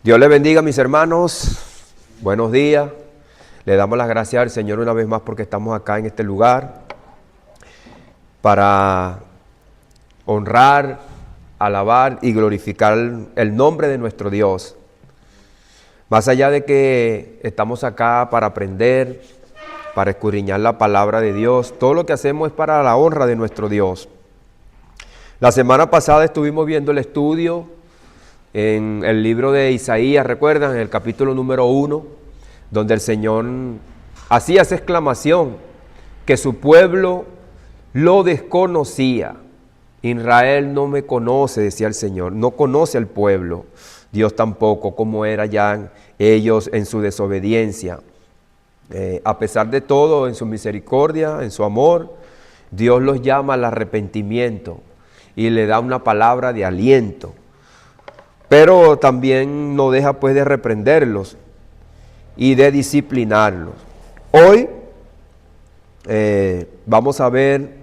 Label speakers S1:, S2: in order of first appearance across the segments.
S1: Dios les bendiga, mis hermanos. Buenos días. Le damos las gracias al Señor una vez más porque estamos acá en este lugar para honrar, alabar y glorificar el nombre de nuestro Dios. Más allá de que estamos acá para aprender, para escudriñar la palabra de Dios, todo lo que hacemos es para la honra de nuestro Dios. La semana pasada estuvimos viendo el estudio en el libro de Isaías, ¿recuerdan? En el capítulo número 1, donde el Señor hacía esa exclamación, que su pueblo lo desconocía. Israel no me conoce, decía el Señor, no conoce al pueblo. Dios tampoco, como era ya ellos en su desobediencia. A pesar de todo, en su misericordia, en su amor, Dios los llama al arrepentimiento y le da una palabra de aliento. Pero también no deja pues de reprenderlos y de disciplinarlos. Hoy vamos a ver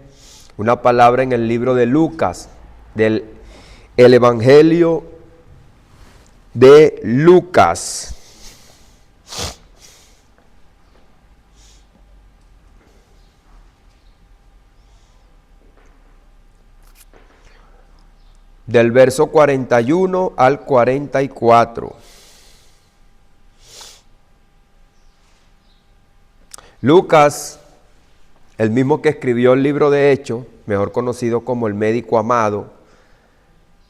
S1: una palabra en el libro de Lucas, del el Evangelio de Lucas. Del verso 41 al 44. Lucas, el mismo que escribió el libro de Hechos, mejor conocido como el médico amado,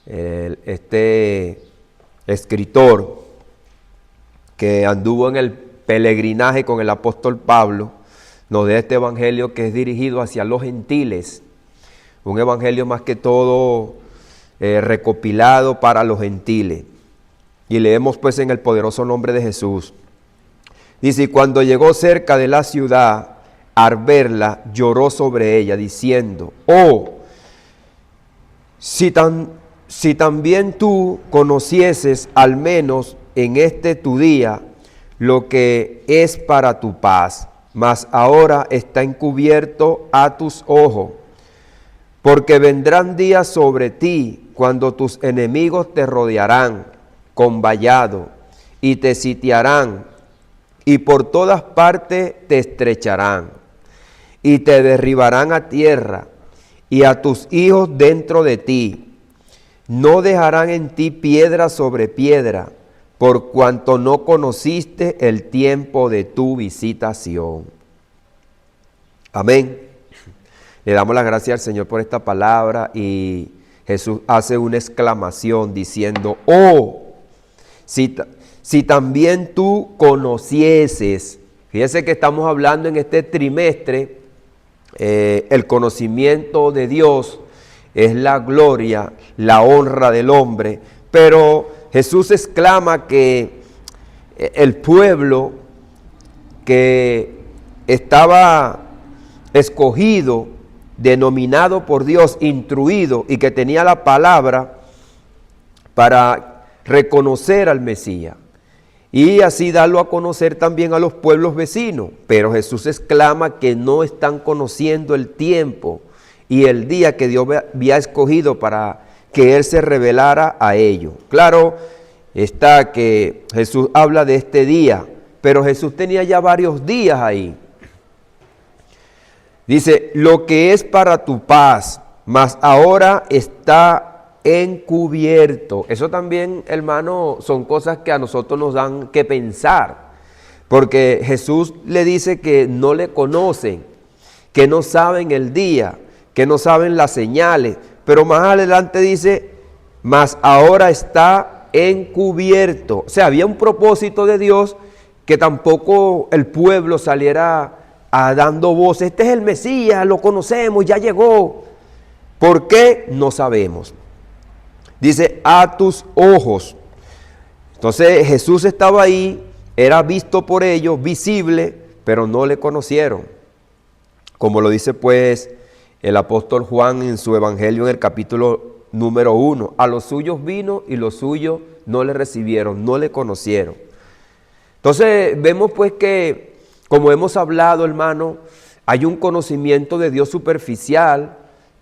S1: este escritor que anduvo en el peregrinaje con el apóstol Pablo, nos da este evangelio que es dirigido hacia los gentiles, un evangelio más que todo recopilado para los gentiles. Y leemos pues en el poderoso nombre de Jesús. Dice, y cuando llegó cerca de la ciudad, al verla, lloró sobre ella, diciendo, oh, si también tú conocieses al menos en este tu día lo que es para tu paz, mas ahora está encubierto a tus ojos, porque vendrán días sobre ti cuando tus enemigos te rodearán con vallado y te sitiarán y por todas partes te estrecharán y te derribarán a tierra y a tus hijos dentro de ti. No dejarán en ti piedra sobre piedra, por cuanto no conociste el tiempo de tu visitación. Amén. Le damos las gracias al Señor por esta palabra y Jesús hace una exclamación diciendo, oh, si también tú conocieses. Fíjese que estamos hablando en este trimestre, el conocimiento de Dios es la gloria, la honra del hombre, pero Jesús exclama que el pueblo que estaba escogido, denominado por Dios, instruido y que tenía la palabra para reconocer al Mesías y así darlo a conocer también a los pueblos vecinos. Pero Jesús exclama que no están conociendo el tiempo y el día que Dios había escogido para que Él se revelara a ellos. Claro está que Jesús habla de este día, pero Jesús tenía ya varios días ahí. Dice, lo que es para tu paz, mas ahora está encubierto. Eso también, hermano, son cosas que a nosotros nos dan que pensar. Porque Jesús le dice que no le conocen, que no saben el día, que no saben las señales. Pero más adelante dice, mas ahora está encubierto. O sea, había un propósito de Dios que tampoco el pueblo saliera dando voz, este es el Mesías, lo conocemos, ya llegó. ¿Por qué? No sabemos. Dice, a tus ojos. Entonces Jesús estaba ahí, era visto por ellos, visible, pero no le conocieron. Como lo dice pues el apóstol Juan en su evangelio en el capítulo número 1. A los suyos vino y los suyos no le recibieron, no le conocieron. Entonces vemos pues que, como hemos hablado, hermano, hay un conocimiento de Dios superficial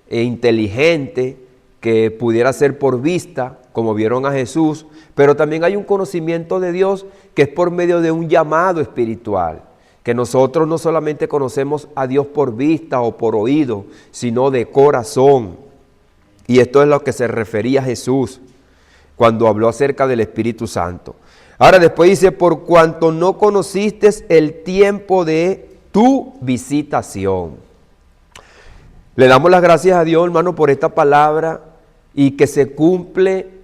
S1: e inteligente que pudiera ser por vista, como vieron a Jesús, pero también hay un conocimiento de Dios que es por medio de un llamado espiritual, que nosotros no solamente conocemos a Dios por vista o por oído, sino de corazón. Y esto es lo que se refería a Jesús cuando habló acerca del Espíritu Santo. Ahora después dice, por cuanto no conociste el tiempo de tu visitación. Le damos las gracias a Dios, hermano, por esta palabra y que se cumple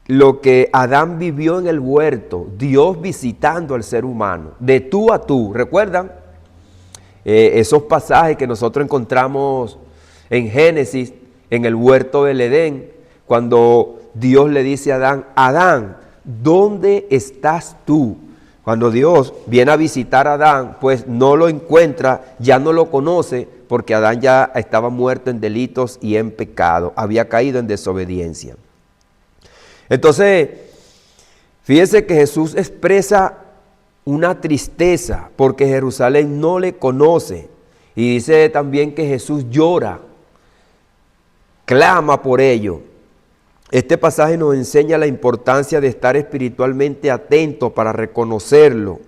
S1: lo que Adán vivió en el huerto, Dios visitando al ser humano, de tú a tú. ¿Recuerdan? Esos pasajes que nosotros encontramos en Génesis, en el huerto del Edén, cuando Dios le dice a Adán, Adán, ¿dónde estás tú? Cuando Dios viene a visitar a Adán, pues no lo encuentra, ya no lo conoce, porque Adán ya estaba muerto en delitos y en pecado, había caído en desobediencia. Entonces, fíjense que Jesús expresa una tristeza porque Jerusalén no le conoce. Y dice también que Jesús llora, clama por ello. Este pasaje nos enseña la importancia de estar espiritualmente atentos para reconocerlo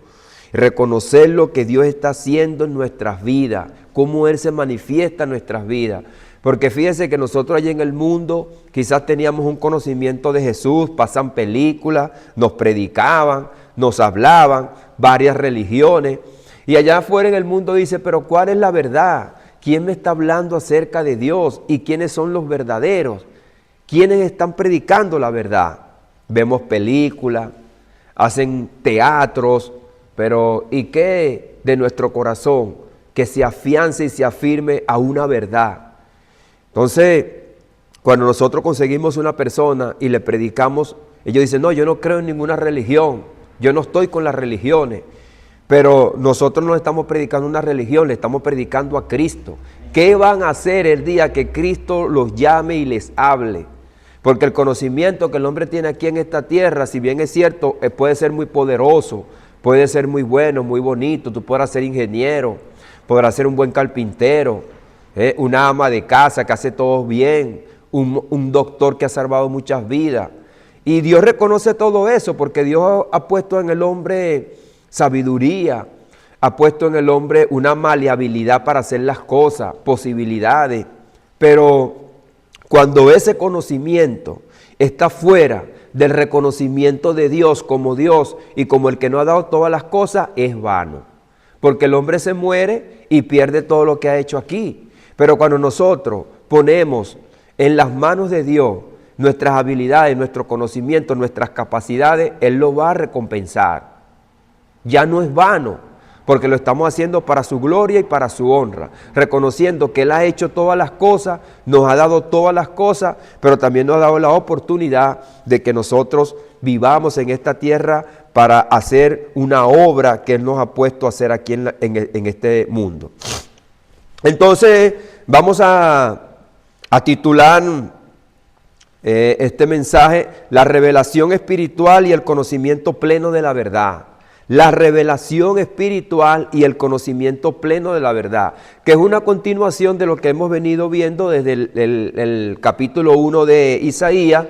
S1: que Dios está haciendo en nuestras vidas, cómo Él se manifiesta en nuestras vidas. Porque fíjense que nosotros allí en el mundo quizás teníamos un conocimiento de Jesús, pasan películas, nos predicaban, nos hablaban, varias religiones. Y allá afuera en el mundo dice, pero ¿cuál es la verdad? ¿Quién me está hablando acerca de Dios? ¿Y quiénes son los verdaderos? ¿Quiénes están predicando la verdad? Vemos películas, hacen teatros, pero ¿y qué de nuestro corazón? Que se afiance y se afirme a una verdad. Entonces, cuando nosotros conseguimos una persona y le predicamos, ellos dicen, no, yo no creo en ninguna religión, yo no estoy con las religiones, pero nosotros no estamos predicando una religión, le estamos predicando a Cristo. ¿Qué van a hacer el día que Cristo los llame y les hable? Porque el conocimiento que el hombre tiene aquí en esta tierra, si bien es cierto, puede ser muy poderoso, puede ser muy bueno, muy bonito, tú podrás ser ingeniero, podrás ser un buen carpintero, una ama de casa que hace todo bien, un doctor que ha salvado muchas vidas. Y Dios reconoce todo eso porque Dios ha puesto en el hombre sabiduría, ha puesto en el hombre una maleabilidad para hacer las cosas, posibilidades. Pero cuando ese conocimiento está fuera del reconocimiento de Dios como Dios y como el que no ha dado todas las cosas, es vano. Porque el hombre se muere y pierde todo lo que ha hecho aquí. Pero cuando nosotros ponemos en las manos de Dios nuestras habilidades, nuestro conocimiento, nuestras capacidades, Él lo va a recompensar. Ya no es vano, porque lo estamos haciendo para su gloria y para su honra, reconociendo que Él ha hecho todas las cosas, nos ha dado todas las cosas, pero también nos ha dado la oportunidad de que nosotros vivamos en esta tierra para hacer una obra que Él nos ha puesto a hacer aquí en este mundo. Entonces, vamos a titular este mensaje, la revelación espiritual y el conocimiento pleno de la verdad. La revelación espiritual y el conocimiento pleno de la verdad, que es una continuación de lo que hemos venido viendo desde el capítulo 1 de Isaías,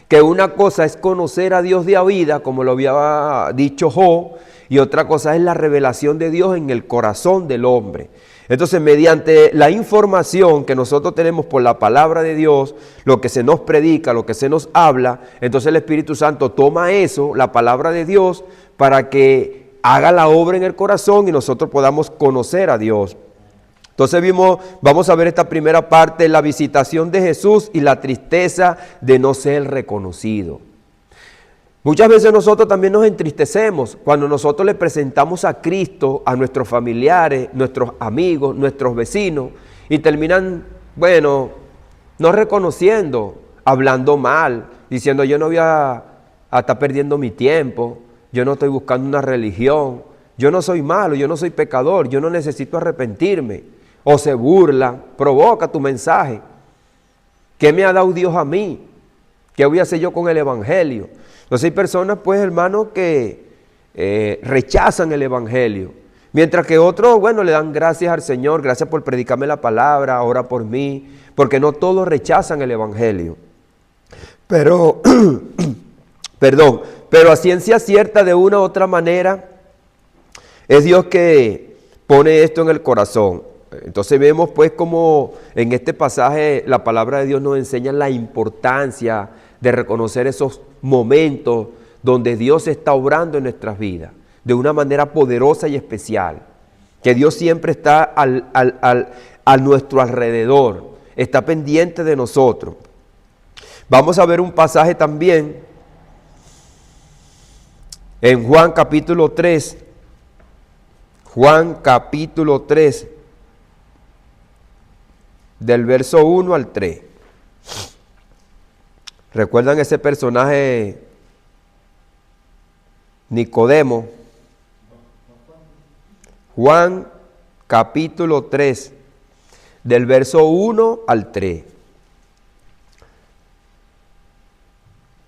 S1: que una cosa es conocer a Dios de oída, como lo había dicho Job, y otra cosa es la revelación de Dios en el corazón del hombre. Entonces, mediante la información que nosotros tenemos por la palabra de Dios, lo que se nos predica, lo que se nos habla, entonces el Espíritu Santo toma eso, la palabra de Dios, para que haga la obra en el corazón y nosotros podamos conocer a Dios. Entonces vamos a ver esta primera parte, la visitación de Jesús y la tristeza de no ser reconocido. Muchas veces nosotros también nos entristecemos cuando nosotros le presentamos a Cristo a nuestros familiares, nuestros amigos, nuestros vecinos y terminan, bueno, no reconociendo, hablando mal, diciendo yo no voy a estar perdiendo mi tiempo, yo no estoy buscando una religión, yo no soy malo, yo no soy pecador, yo no necesito arrepentirme. O se burlan, provoca tu mensaje. ¿Qué me ha dado Dios a mí? ¿Qué voy a hacer yo con el Evangelio? Entonces hay personas, pues, hermanos, que rechazan el Evangelio. Mientras que otros, bueno, le dan gracias al Señor, gracias por predicarme la palabra, ora por mí, porque no todos rechazan el Evangelio. Pero, perdón, pero a ciencia cierta, de una u otra manera, es Dios que pone esto en el corazón. Entonces vemos pues como en este pasaje la palabra de Dios nos enseña la importancia de reconocer esos momentos donde Dios está obrando en nuestras vidas de una manera poderosa y especial. Que Dios siempre está a nuestro alrededor, está pendiente de nosotros. Vamos a ver un pasaje también en Juan capítulo 3. Juan capítulo 3, del verso 1 al 3. ¿Recuerdan ese personaje Nicodemo? Juan capítulo 3, del verso 1 al 3.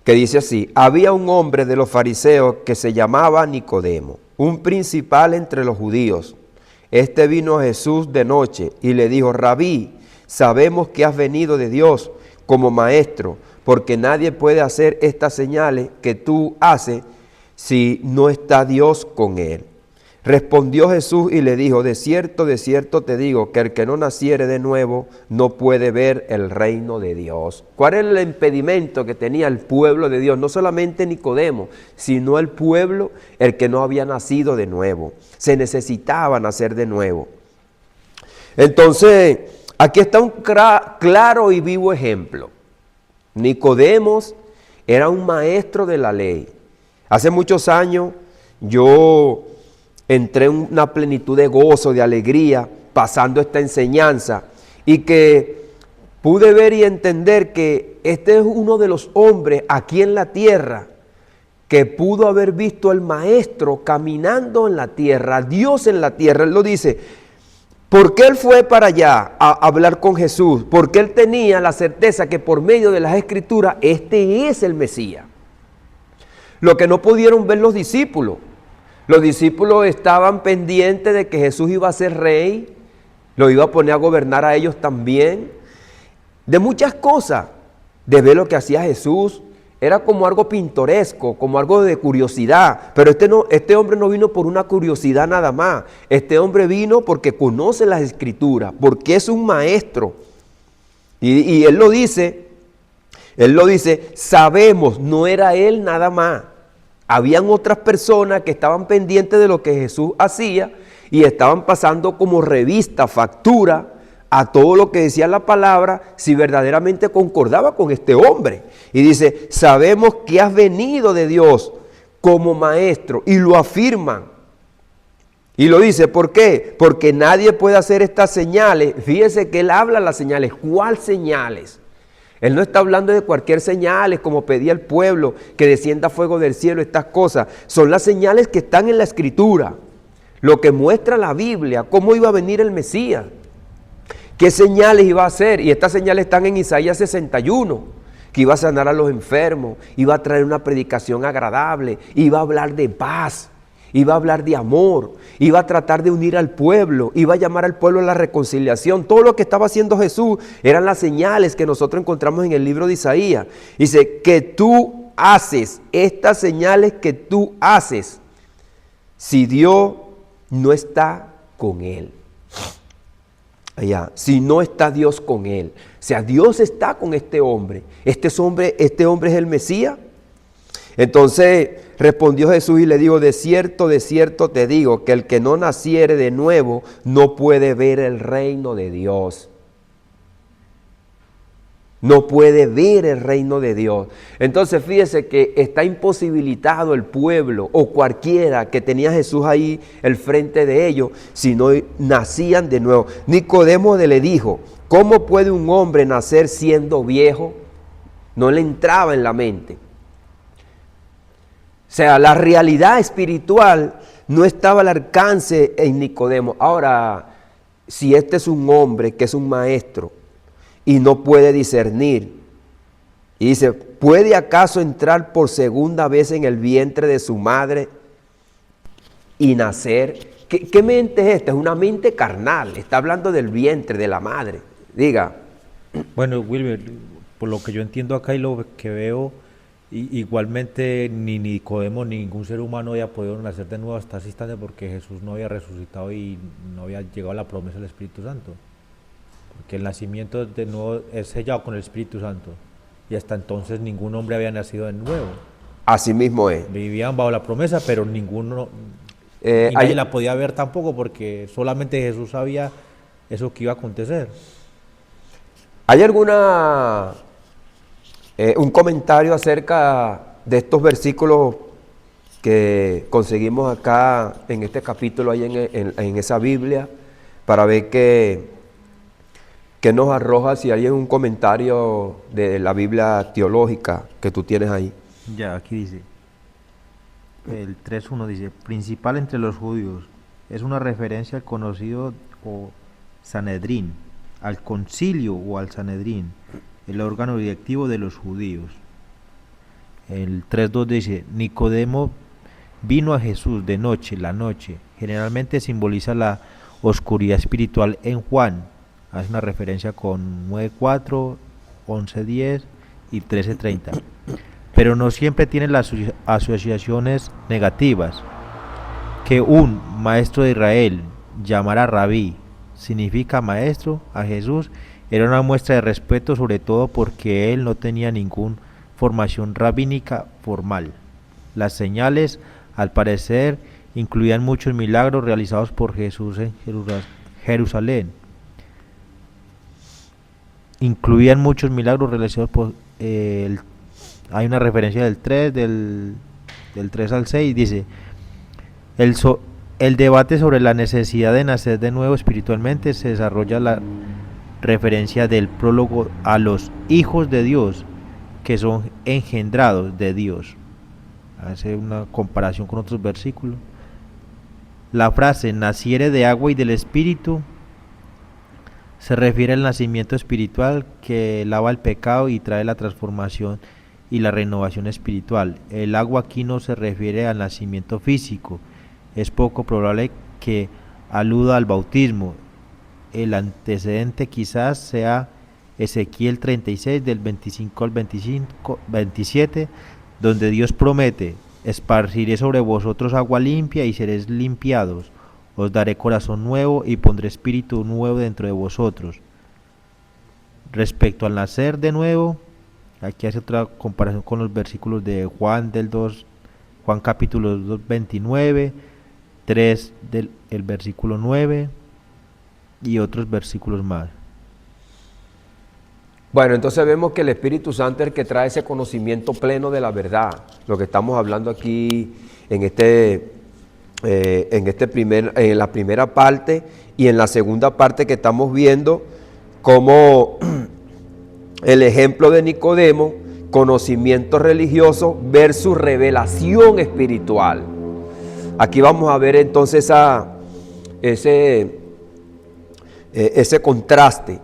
S1: Que dice así: había un hombre de los fariseos que se llamaba Nicodemo, un principal entre los judíos. Este vino a Jesús de noche y le dijo: Rabí, sabemos que has venido de Dios como maestro, porque nadie puede hacer estas señales que tú haces si no está Dios con él. Respondió Jesús y le dijo: de cierto te digo, que el que no naciere de nuevo no puede ver el reino de Dios. ¿Cuál era el impedimento que tenía el pueblo de Dios? No solamente Nicodemo, sino el pueblo, el que no había nacido de nuevo. Se necesitaba nacer de nuevo. Entonces, aquí está un claro y vivo ejemplo. Nicodemo era un maestro de la ley. Hace muchos años yo entré en una plenitud de gozo, de alegría, pasando esta enseñanza, y que pude ver y entender que este es uno de los hombres aquí en la tierra que pudo haber visto al maestro caminando en la tierra, Dios en la tierra. Él lo dice, porque él fue para allá a hablar con Jesús, porque él tenía la certeza que por medio de las Escrituras este es el Mesías. Lo que no pudieron ver los discípulos estaban pendientes de que Jesús iba a ser rey, lo iba a poner a gobernar a ellos también, de muchas cosas, de ver lo que hacía Jesús. Era como algo pintoresco, como algo de curiosidad, pero este hombre no vino por una curiosidad nada más. Este hombre vino porque conoce las Escrituras, porque es un maestro. Y él lo dice, sabemos, no era él nada más. Habían otras personas que estaban pendientes de lo que Jesús hacía y estaban pasando como revista, factura, a todo lo que decía la palabra, si verdaderamente concordaba con este hombre. Y dice, sabemos que has venido de Dios como maestro, y lo afirman. Y lo dice, ¿por qué? Porque nadie puede hacer estas señales. Fíjese que él habla las señales. ¿Cuáles señales? Él no está hablando de cualquier señales como pedía el pueblo, que descienda fuego del cielo, estas cosas. Son las señales que están en la Escritura, lo que muestra la Biblia, cómo iba a venir el Mesías, qué señales iba a hacer. Y estas señales están en Isaías 61, que iba a sanar a los enfermos, iba a traer una predicación agradable, iba a hablar de paz, iba a hablar de amor, iba a tratar de unir al pueblo, iba a llamar al pueblo a la reconciliación. Todo lo que estaba haciendo Jesús eran las señales que nosotros encontramos en el libro de Isaías. Dice, que tú haces, estas señales que tú haces, si Dios no está con él. Allá, si no está Dios con él. O sea, Dios está con este hombre. Este hombre es el Mesías. Entonces respondió Jesús y le dijo, de cierto te digo, que el que no naciere de nuevo no puede ver el reino de Dios. No puede ver el reino de Dios. Entonces fíjese que está imposibilitado el pueblo o cualquiera que tenía a Jesús ahí el frente de ellos si no nacían de nuevo. Nicodemo le dijo, ¿cómo puede un hombre nacer siendo viejo? No le entraba en la mente. O sea, la realidad espiritual no estaba al alcance en Nicodemo. Ahora, si este es un hombre que es un maestro y no puede discernir, y dice, ¿puede acaso entrar por segunda vez en el vientre de su madre y nacer? ¿Qué mente es esta? Es una mente carnal, está hablando del vientre de la madre. Diga.
S2: Bueno, Wilmer, por lo que yo entiendo acá y lo que veo, igualmente ni Nicodemo ni ningún ser humano había podido nacer de nuevo hasta ese instante porque Jesús no había resucitado y no había llegado a la promesa del Espíritu Santo. Porque el nacimiento de nuevo es sellado con el Espíritu Santo. Y hasta entonces ningún hombre había nacido de nuevo.
S1: Así mismo es.
S2: Vivían bajo la promesa, pero ninguno, y nadie
S1: Hay,
S2: la podía ver tampoco porque solamente Jesús sabía eso que iba a acontecer.
S1: ¿Hay alguna un comentario acerca de estos versículos que conseguimos acá en este capítulo, ahí en esa Biblia, para ver qué nos arroja, si hay un comentario de la Biblia teológica que tú tienes ahí?
S2: Ya, aquí dice, el 3.1 dice, principal entre los judíos, es una referencia al conocido o Sanedrín, al concilio o al Sanedrín, el órgano directivo de los judíos. El 3.2 dice, Nicodemo vino a Jesús de noche, la noche, generalmente simboliza la oscuridad espiritual en Juan, hace una referencia con 9.4, 11.10 y 13.30, pero no siempre tiene las asociaciones negativas. Que un maestro de Israel llamara rabí significa maestro a Jesús era una muestra de respeto, sobre todo porque él no tenía ninguna formación rabínica formal. Las señales, al parecer, incluían muchos milagros realizados por Jesús en Jerusalén. Incluían muchos milagros realizados por hay una referencia del 3, del 3 al 6, dice, el debate sobre la necesidad de nacer de nuevo espiritualmente se desarrolla la referencia del prólogo a los hijos de Dios, que son engendrados de Dios. Hace una comparación con otros versículos. La frase naciere de agua y del espíritu se refiere al nacimiento espiritual que lava el pecado y trae la transformación y la renovación espiritual. El agua aquí no se refiere al nacimiento físico. Es poco probable que aluda al bautismo. El antecedente quizás sea Ezequiel 36 del 25 al 27, donde Dios promete, esparciré sobre vosotros agua limpia y seréis limpiados, os daré corazón nuevo y pondré espíritu nuevo dentro de vosotros. Respecto al nacer de nuevo, aquí hace otra comparación con los versículos de Juan del 2, Juan capítulo 2, 29, 3 del el versículo 9 y otros versículos más.
S1: Bueno, entonces vemos que el Espíritu Santo es el que trae ese conocimiento pleno de la verdad. Lo que estamos hablando aquí en en la primera parte y en la segunda parte, que estamos viendo como el ejemplo de Nicodemo, conocimiento religioso versus revelación espiritual. Aquí vamos a ver entonces ese contraste.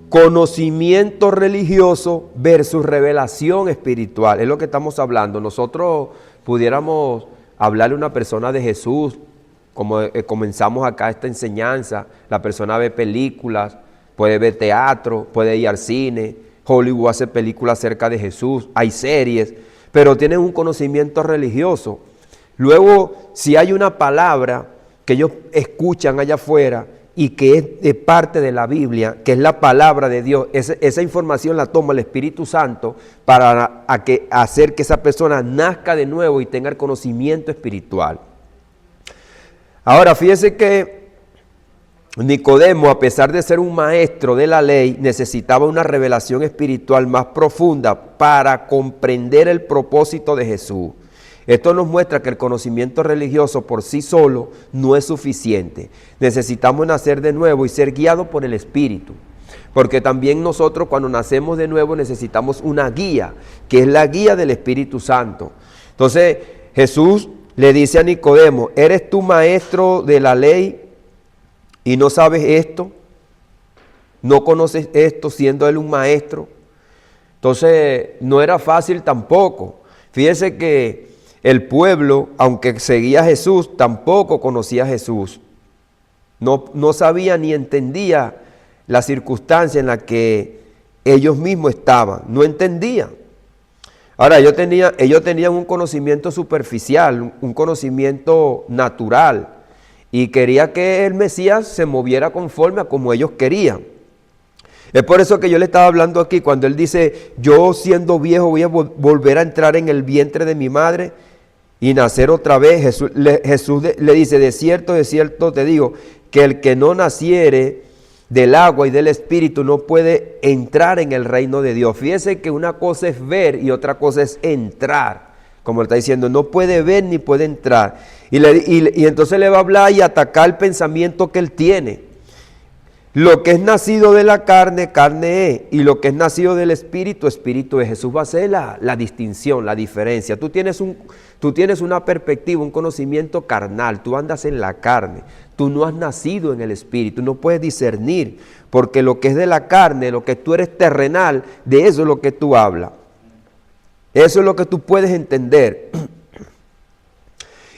S1: Conocimiento religioso versus revelación espiritual. Es lo que estamos hablando. Nosotros pudiéramos hablarle a una persona de Jesús, como comenzamos acá esta enseñanza. La persona ve películas, puede ver teatro, puede ir al cine. Hollywood hace películas acerca de Jesús, hay series, pero tienen un conocimiento religioso. Luego, si hay una palabra que ellos escuchan allá afuera y que es de parte de la Biblia, que es la palabra de Dios, esa información la toma el Espíritu Santo para hacer que esa persona nazca de nuevo y tenga el conocimiento espiritual. Ahora, fíjese que Nicodemo, a pesar de ser un maestro de la ley, necesitaba una revelación espiritual más profunda para comprender el propósito de Jesús. Esto nos muestra que el conocimiento religioso por sí solo no es suficiente. Necesitamos nacer de nuevo y ser guiados por el Espíritu. Porque también nosotros, cuando nacemos de nuevo, necesitamos una guía, que es la guía del Espíritu Santo. Entonces, Jesús le dice a Nicodemo, ¿eres tú maestro de la ley y no sabes esto? ¿No conoces esto siendo él un maestro? Entonces, no era fácil tampoco. Fíjese que el pueblo, aunque seguía a Jesús, tampoco conocía a Jesús. No sabía ni entendía la circunstancia en la que ellos mismos estaban, no entendían. Ahora, ellos tenían un conocimiento superficial, un conocimiento natural, y quería que el Mesías se moviera conforme a como ellos querían. Es por eso que yo le estaba hablando aquí, cuando él dice, yo siendo viejo voy a volver a entrar en el vientre de mi madre y nacer otra vez. Jesús le dice, de cierto te digo, que el que no naciere del agua y del espíritu no puede entrar en el reino de Dios. Fíjese que una cosa es ver y otra cosa es entrar. Como le está diciendo, no puede ver ni puede entrar. Y entonces le va a hablar y atacar el pensamiento que él tiene. Lo que es nacido de la carne, carne es. Y lo que es nacido del espíritu, espíritu es. Jesús va a hacer la distinción, la diferencia. Tú tienes una perspectiva, un conocimiento carnal. Tú andas en la carne. Tú no has nacido en el espíritu. No puedes discernir. Porque lo que es de la carne, lo que tú eres terrenal, de eso es lo que tú hablas. Eso es lo que tú puedes entender.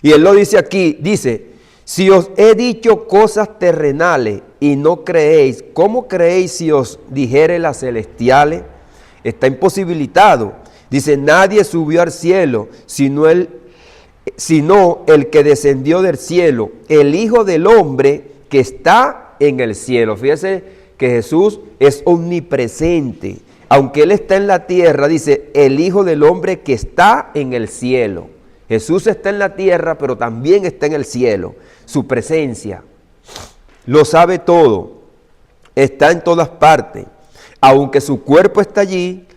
S1: Y él lo dice aquí, dice, si os he dicho cosas terrenales y no creéis, ¿cómo creéis si os dijere las celestiales? Está imposibilitado. Dice, nadie subió al cielo, sino el que descendió del cielo, el Hijo del Hombre que está en el cielo. Fíjese que Jesús es omnipresente. Aunque Él está en la tierra, dice, el Hijo del Hombre que está en el cielo. Jesús está en la tierra, pero también está en el cielo. Su presencia lo sabe todo, está en todas partes. Aunque su cuerpo está allí,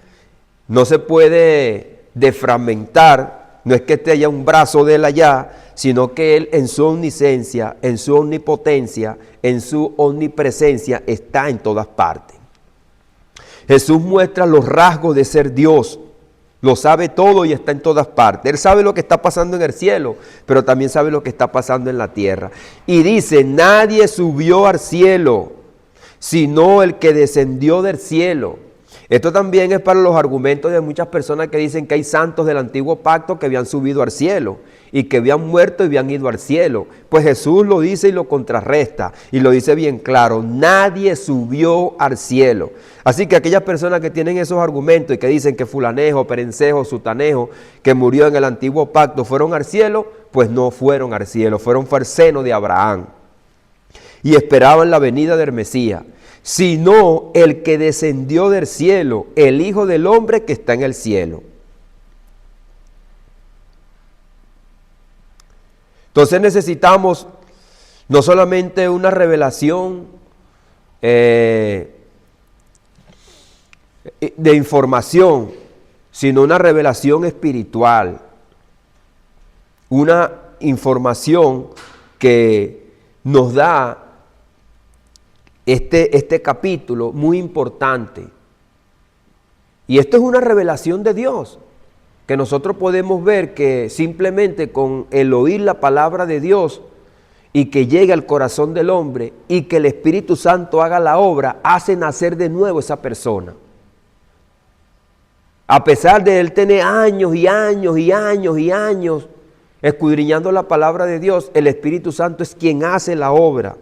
S1: no se puede defragmentar. No es que esté allá un brazo de Él allá, sino que Él en su omnisciencia, en su omnipotencia, en su omnipresencia, está en todas partes. Jesús muestra los rasgos de ser Dios, lo sabe todo y está en todas partes. Él sabe lo que está pasando en el cielo, pero también sabe lo que está pasando en la tierra. Y dice, nadie subió al cielo, sino el que descendió del cielo. Esto también es para los argumentos de muchas personas que dicen que hay santos del antiguo pacto que habían subido al cielo y que habían muerto y habían ido al cielo. Pues Jesús lo dice y lo contrarresta y lo dice bien claro, nadie subió al cielo. Así que aquellas personas que tienen esos argumentos y que dicen que fulanejo, perencejo, sutanejo, que murió en el antiguo pacto, fueron al cielo, pues no fueron al cielo, fueron fue al seno de Abraham y esperaban la venida del Mesías. Sino el que descendió del cielo, el Hijo del Hombre que está en el cielo. Entonces necesitamos no solamente una revelación de información, sino una revelación espiritual, una información que nos da este capítulo muy importante. Y esto es una revelación de Dios, que nosotros podemos ver que simplemente con el oír la palabra de Dios y que llegue al corazón del hombre y que el Espíritu Santo haga la obra, hace nacer de nuevo esa persona. A pesar de él tener años y años y años y años escudriñando la palabra de Dios, el Espíritu Santo es quien hace la obra.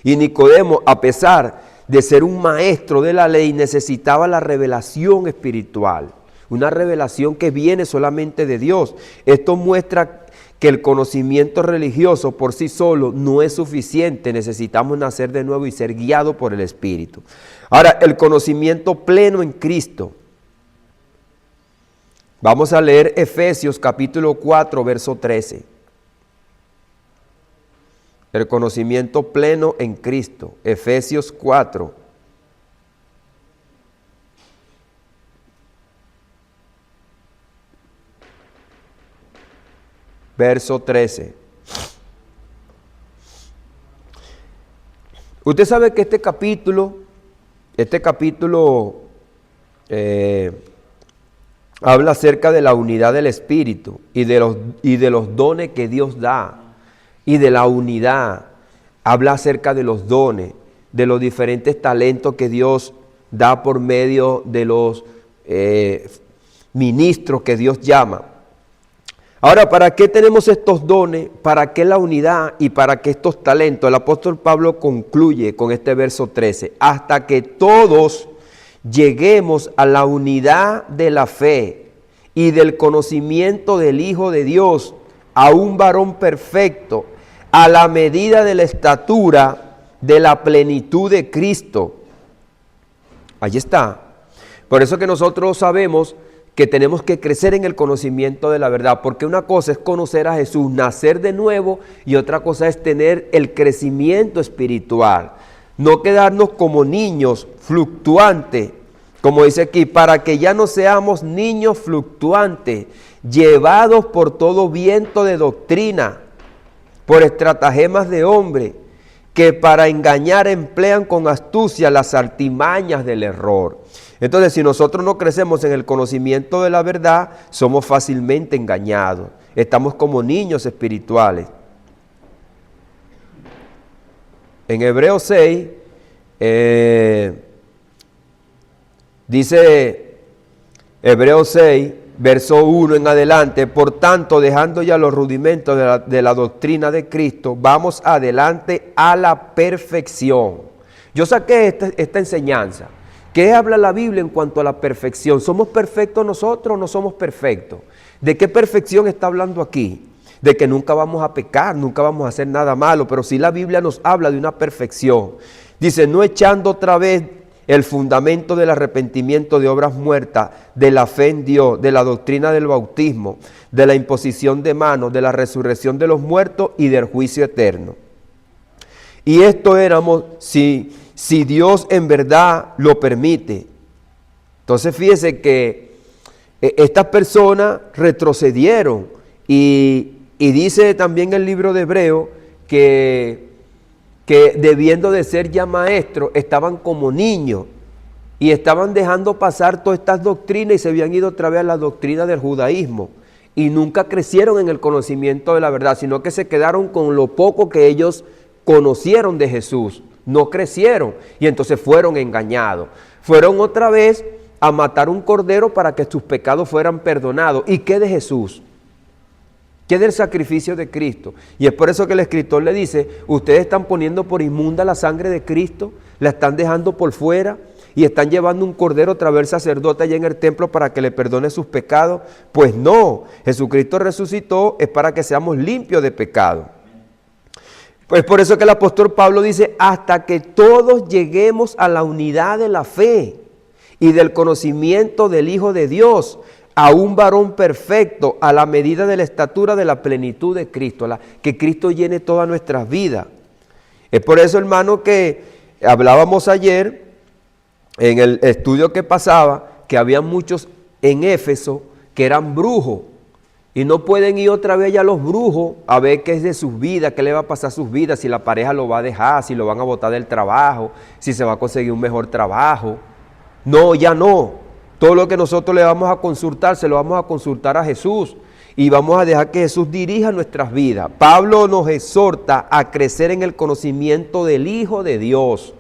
S1: Y Nicodemo, a pesar de ser un maestro de la ley, necesitaba la revelación espiritual, una revelación que viene solamente de Dios. Esto muestra que el conocimiento religioso por sí solo no es suficiente, necesitamos nacer de nuevo y ser guiados por el Espíritu. Ahora, el conocimiento pleno en Cristo. Vamos a leer Efesios capítulo 4, verso 13. El conocimiento pleno en Cristo. Efesios 4. Verso 13. Usted sabe que este capítulo habla acerca de la unidad del Espíritu y de los dones que Dios da. Y de la unidad, habla acerca de los dones, de los diferentes talentos que Dios da por medio de los ministros que Dios llama. Ahora, ¿para qué tenemos estos dones? ¿Para qué la unidad y para qué estos talentos? El apóstol Pablo concluye con este verso 13, hasta que todos lleguemos a la unidad de la fe y del conocimiento del Hijo de Dios, a un varón perfecto, a la medida de la estatura de la plenitud de Cristo. Allí está. Por eso que nosotros sabemos que tenemos que crecer en el conocimiento de la verdad, porque una cosa es conocer a Jesús, nacer de nuevo, y otra cosa es tener el crecimiento espiritual. No quedarnos como niños fluctuantes, como dice aquí, para que ya no seamos niños fluctuantes, llevados por todo viento de doctrina, por estratagemas de hombre, que para engañar emplean con astucia las artimañas del error. Entonces, si nosotros no crecemos en el conocimiento de la verdad, somos fácilmente engañados. Estamos como niños espirituales. En Hebreos 6, dice Hebreos 6, verso 1 en adelante: por tanto, dejando ya los rudimentos de la doctrina de Cristo, vamos adelante a la perfección. Yo saqué esta enseñanza. ¿Qué habla la Biblia en cuanto a la perfección? ¿Somos perfectos nosotros o no somos perfectos? ¿De qué perfección está hablando aquí? De que nunca vamos a pecar, nunca vamos a hacer nada malo, pero sí la Biblia nos habla de una perfección. Dice, no echando otra vez el fundamento del arrepentimiento de obras muertas, de la fe en Dios, de la doctrina del bautismo, de la imposición de manos, de la resurrección de los muertos y del juicio eterno. Y esto éramos si Dios en verdad lo permite. Entonces fíjese que estas personas retrocedieron y dice también el libro de Hebreos que debiendo de ser ya maestros, estaban como niños y estaban dejando pasar todas estas doctrinas y se habían ido otra vez a la doctrina del judaísmo y nunca crecieron en el conocimiento de la verdad, sino que se quedaron con lo poco que ellos conocieron de Jesús. No crecieron y entonces fueron engañados. Fueron otra vez a matar un cordero para que sus pecados fueran perdonados. ¿Y qué de Jesús? ¿Qué del sacrificio de Cristo? Y es por eso que el escritor le dice, ustedes están poniendo por inmunda la sangre de Cristo, la están dejando por fuera y están llevando un cordero otra vez sacerdote allá en el templo para que le perdone sus pecados. Pues no, Jesucristo resucitó es para que seamos limpios de pecado. Pues por eso que el apóstol Pablo dice, hasta que todos lleguemos a la unidad de la fe y del conocimiento del Hijo de Dios, a un varón perfecto, a la medida de la estatura de la plenitud de Cristo, que Cristo llene todas nuestras vidas. Es por eso, hermano, que hablábamos ayer, en el estudio que pasaba, que había muchos en Éfeso que eran brujos, y no pueden ir otra vez ya los brujos a ver qué es de sus vidas, qué le va a pasar a sus vidas, si la pareja lo va a dejar, si lo van a botar del trabajo, si se va a conseguir un mejor trabajo. No, ya no. Todo lo que nosotros le vamos a consultar, se lo vamos a consultar a Jesús y vamos a dejar que Jesús dirija nuestras vidas. Pablo nos exhorta a crecer en el conocimiento del Hijo de Dios,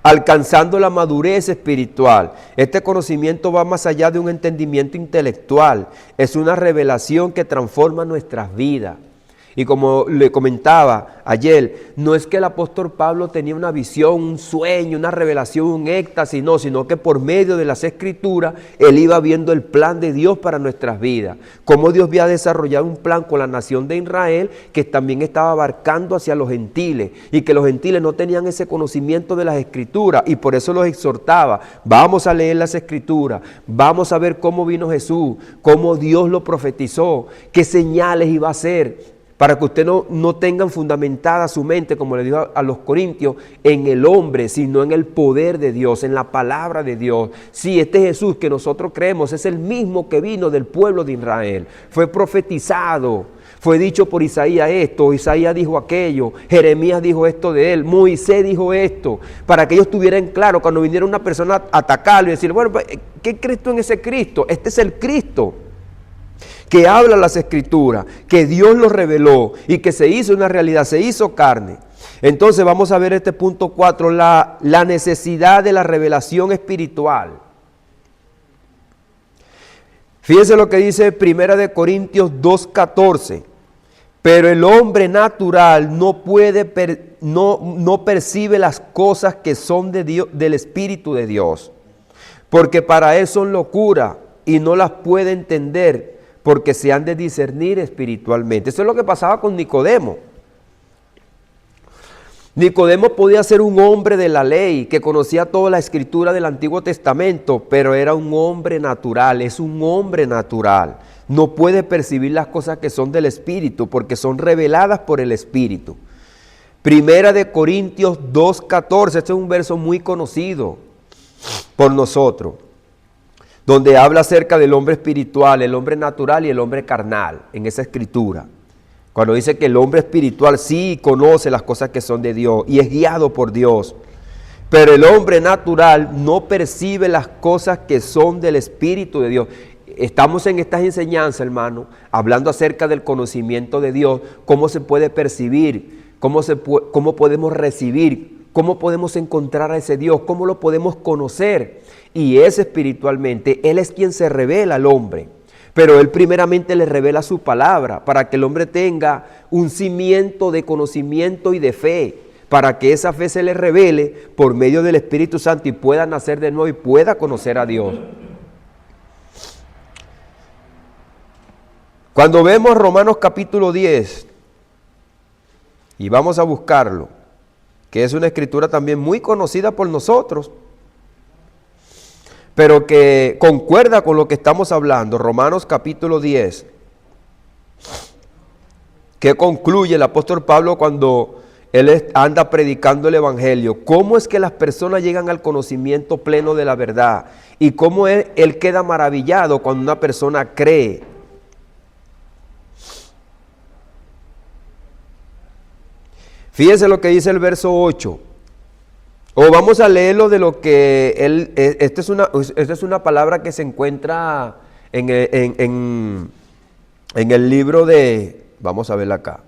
S1: alcanzando la madurez espiritual. Este conocimiento va más allá de un entendimiento intelectual, es una revelación que transforma nuestras vidas. Y como le comentaba ayer, no es que el apóstol Pablo tenía una visión, un sueño, una revelación, un éxtasis, no, sino que por medio de las Escrituras, él iba viendo el plan de Dios para nuestras vidas. Cómo Dios había desarrollado un plan con la nación de Israel, que también estaba abarcando hacia los gentiles, y que los gentiles no tenían ese conocimiento de las Escrituras, y por eso los exhortaba, vamos a leer las Escrituras, vamos a ver cómo vino Jesús, cómo Dios lo profetizó, qué señales iba a hacer, para que usted no tengan fundamentada su mente, como le dijo a los corintios, en el hombre, sino en el poder de Dios, en la palabra de Dios. Sí, este Jesús que nosotros creemos es el mismo que vino del pueblo de Israel. Fue profetizado, fue dicho por Isaías esto, Isaías dijo aquello, Jeremías dijo esto de él, Moisés dijo esto, para que ellos tuvieran claro cuando viniera una persona a atacarlo y decir, bueno, ¿qué crees tú en ese Cristo? Este es el Cristo que habla las Escrituras, que Dios lo reveló y que se hizo una realidad, se hizo carne. Entonces vamos a ver este punto 4, la necesidad de la revelación espiritual. Fíjense lo que dice 1 Corintios 2:14. Pero el hombre natural no percibe las cosas que son de Dios, del Espíritu de Dios, porque para él son locura y no las puede entender, porque se han de discernir espiritualmente. Eso es lo que pasaba con Nicodemo. Nicodemo podía ser un hombre de la ley, que conocía toda la escritura del Antiguo Testamento, pero era un hombre natural, es un hombre natural. No puede percibir las cosas que son del Espíritu, porque son reveladas por el Espíritu. Primera de Corintios 2:14, este es un verso muy conocido por nosotros, donde habla acerca del hombre espiritual, el hombre natural y el hombre carnal, en esa escritura. Cuando dice que el hombre espiritual sí conoce las cosas que son de Dios y es guiado por Dios, pero el hombre natural no percibe las cosas que son del Espíritu de Dios. Estamos en estas enseñanzas, hermano, hablando acerca del conocimiento de Dios, cómo se puede percibir, cómo podemos recibir, cómo podemos encontrar a ese Dios, cómo lo podemos conocer. Y es espiritualmente, Él es quien se revela al hombre. Pero Él primeramente le revela su palabra para que el hombre tenga un cimiento de conocimiento y de fe, para que esa fe se le revele por medio del Espíritu Santo y pueda nacer de nuevo y pueda conocer a Dios. Cuando vemos Romanos capítulo 10, y vamos a buscarlo, que es una escritura también muy conocida por nosotros, pero que concuerda con lo que estamos hablando, Romanos capítulo 10, que concluye el apóstol Pablo cuando él anda predicando el Evangelio. ¿Cómo es que las personas llegan al conocimiento pleno de la verdad? Y cómo él queda maravillado cuando una persona cree. Fíjense lo que dice el verso 8. O vamos a leerlo de lo que esta es una palabra que se encuentra en el libro de, vamos a verla acá.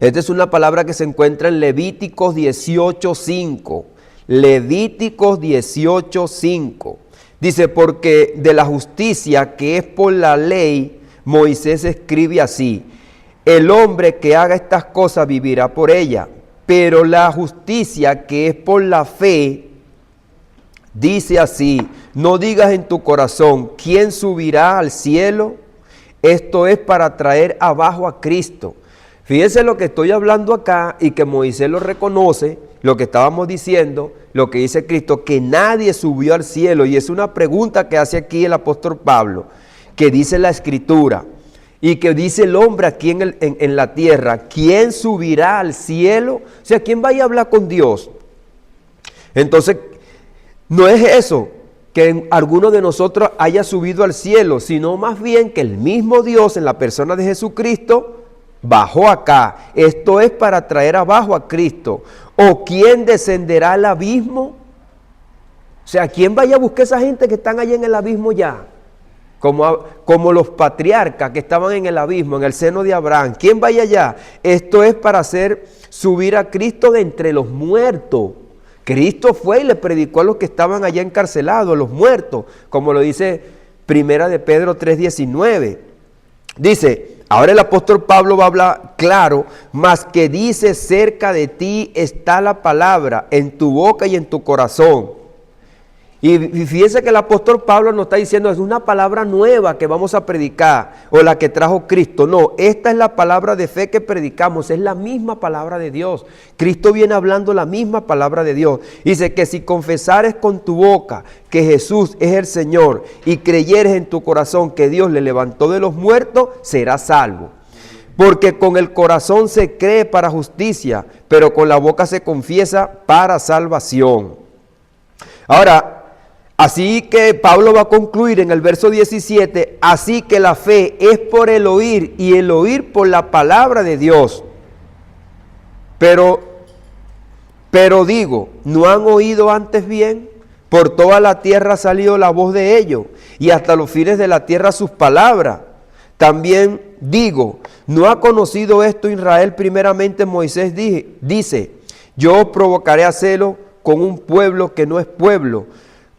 S1: Esta es una palabra que se encuentra en Levíticos 18:5. Levíticos 18:5. Dice, porque de la justicia que es por la ley, Moisés escribe así: el hombre que haga estas cosas vivirá por ella. Pero la justicia que es por la fe, dice así: no digas en tu corazón, ¿quién subirá al cielo? Esto es para traer abajo a Cristo. Fíjense lo que estoy hablando acá y que Moisés lo reconoce, lo que estábamos diciendo, lo que dice Cristo, que nadie subió al cielo. Y es una pregunta que hace aquí el apóstol Pablo, que dice la Escritura. Y que dice el hombre aquí en la tierra, ¿quién subirá al cielo? O sea, ¿quién vaya a hablar con Dios? Entonces, no es eso, que alguno de nosotros haya subido al cielo, sino más bien que el mismo Dios en la persona de Jesucristo bajó acá. Esto es para traer abajo a Cristo. ¿O quién descenderá al abismo? O sea, ¿quién vaya a buscar a esa gente que están allá en el abismo ya? Como los patriarcas que estaban en el abismo, en el seno de Abraham. ¿Quién vaya allá? Esto es para hacer subir a Cristo de entre los muertos. Cristo fue y le predicó a los que estaban allá encarcelados, a los muertos, como lo dice Primera de Pedro 3:19. Dice, ahora el apóstol Pablo va a hablar claro, mas que dice: cerca de ti está la palabra, en tu boca y en tu corazón. Y fíjense que el apóstol Pablo nos está diciendo, es una palabra nueva que vamos a predicar, o la que trajo Cristo. No, esta es la palabra de fe que predicamos, es la misma palabra de Dios. Cristo viene hablando la misma palabra de Dios. Dice que si confesares con tu boca que Jesús es el Señor y creyeres en tu corazón que Dios le levantó de los muertos, serás salvo. Porque con el corazón se cree para justicia, pero con la boca se confiesa para salvación. Ahora, así que Pablo va a concluir en el verso 17, así que la fe es por el oír y el oír por la palabra de Dios. Pero digo, ¿no han oído antes bien? Por toda la tierra ha salido la voz de ellos y hasta los fines de la tierra sus palabras. También digo, ¿no ha conocido esto Israel? Primeramente Moisés dice, yo os provocaré a celo con un pueblo que no es pueblo.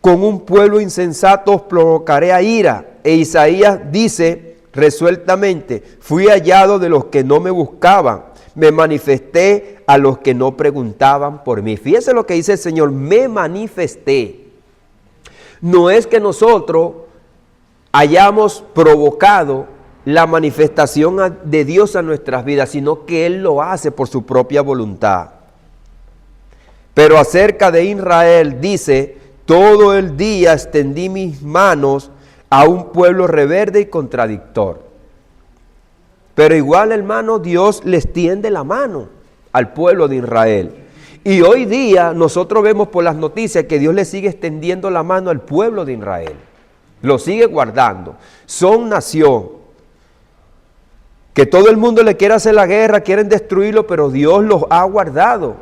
S1: Con un pueblo insensato os provocaré a ira. E Isaías dice, resueltamente. Fui hallado de los que no me buscaban. Me manifesté a los que no preguntaban por mí. Fíjese lo que dice el Señor, me manifesté. No es que nosotros hayamos provocado la manifestación de Dios a nuestras vidas, sino que Él lo hace por su propia voluntad. Pero acerca de Israel dice, todo el día extendí mis manos a un pueblo rebelde y contradictor. Pero igual, hermano, Dios le extiende la mano al pueblo de Israel. Y hoy día nosotros vemos por las noticias que Dios le sigue extendiendo la mano al pueblo de Israel. Lo sigue guardando. Son nación. Que todo el mundo le quiere hacer la guerra, quieren destruirlo, pero Dios los ha guardado.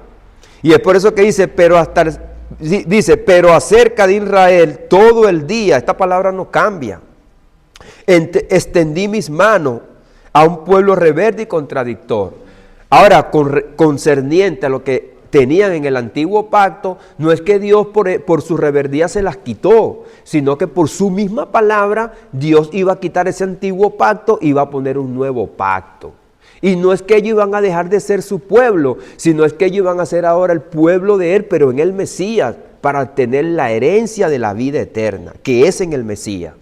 S1: Y es por eso que dice, pero acerca de Israel todo el día, esta palabra no cambia. Extendí mis manos a un pueblo rebelde y contradictor. Ahora, concerniente a lo que tenían en el antiguo pacto, no es que Dios por su rebeldía se las quitó, sino que por su misma palabra Dios iba a quitar ese antiguo pacto y iba a poner un nuevo pacto. Y no es que ellos iban a dejar de ser su pueblo, sino es que ellos iban a ser ahora el pueblo de Él, pero en el Mesías, para tener la herencia de la vida eterna, que es en el Mesías.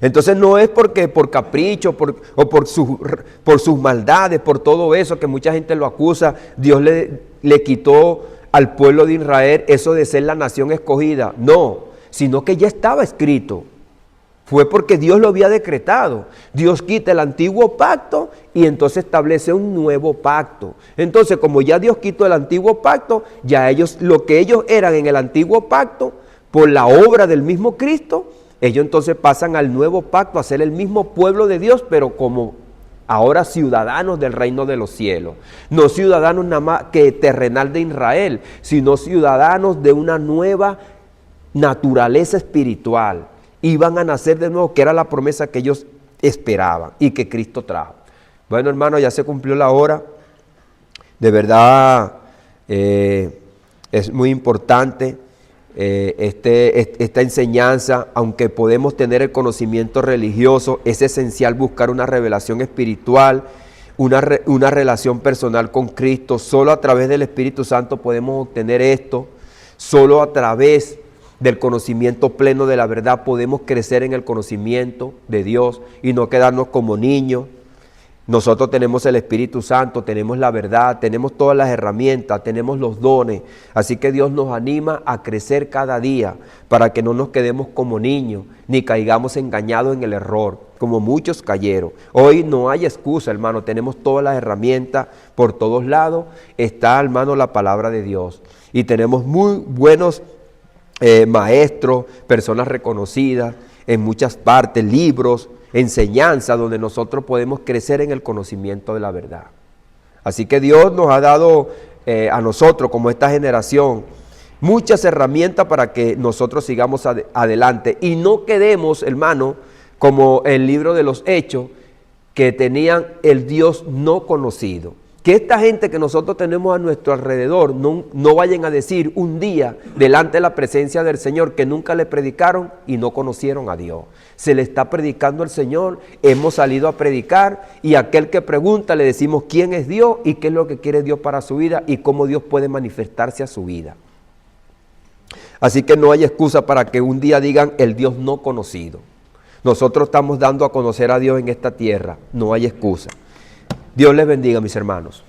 S1: Entonces no es porque por capricho o por sus maldades, por todo eso que mucha gente lo acusa, Dios le quitó al pueblo de Israel eso de ser la nación escogida. No, sino que ya estaba escrito. Fue porque Dios lo había decretado. Dios quita el antiguo pacto y entonces establece un nuevo pacto. Entonces, como ya Dios quitó el antiguo pacto, ya lo que ellos eran en el antiguo pacto, por la obra del mismo Cristo, ellos entonces pasan al nuevo pacto a ser el mismo pueblo de Dios, pero como ahora ciudadanos del reino de los cielos. No ciudadanos nada más que terrenal de Israel, sino ciudadanos de una nueva naturaleza espiritual. Iban a nacer de nuevo, que era la promesa que ellos esperaban y que Cristo trajo. Bueno, hermano, ya se cumplió la hora. De verdad, es muy importante esta enseñanza. Aunque podemos tener el conocimiento religioso, es esencial buscar una revelación espiritual, una relación personal con Cristo. Solo a través del Espíritu Santo podemos obtener esto. Solo a través del conocimiento pleno de la verdad podemos crecer en el conocimiento de Dios y no quedarnos como niños. Nosotros tenemos el Espíritu Santo, tenemos la verdad, tenemos todas las herramientas, tenemos los dones. Así que Dios nos anima a crecer cada día para que no nos quedemos como niños ni caigamos engañados en el error, como muchos cayeron. Hoy no hay excusa, hermano, tenemos todas las herramientas por todos lados. Está, hermano, la palabra de Dios y tenemos muy buenos maestros, personas reconocidas en muchas partes, libros, enseñanza donde nosotros podemos crecer en el conocimiento de la verdad. Así que Dios nos ha dado a nosotros como esta generación muchas herramientas para que nosotros sigamos adelante y no quedemos, hermano, como el libro de los Hechos, que tenían el Dios no conocido. Que esta gente que nosotros tenemos a nuestro alrededor no vayan a decir un día delante de la presencia del Señor que nunca le predicaron y no conocieron a Dios. Se le está predicando al Señor, hemos salido a predicar y aquel que pregunta le decimos quién es Dios y qué es lo que quiere Dios para su vida y cómo Dios puede manifestarse a su vida. Así que no hay excusa para que un día digan el Dios no conocido. Nosotros estamos dando a conocer a Dios en esta tierra, no hay excusa. Dios les bendiga, mis hermanos.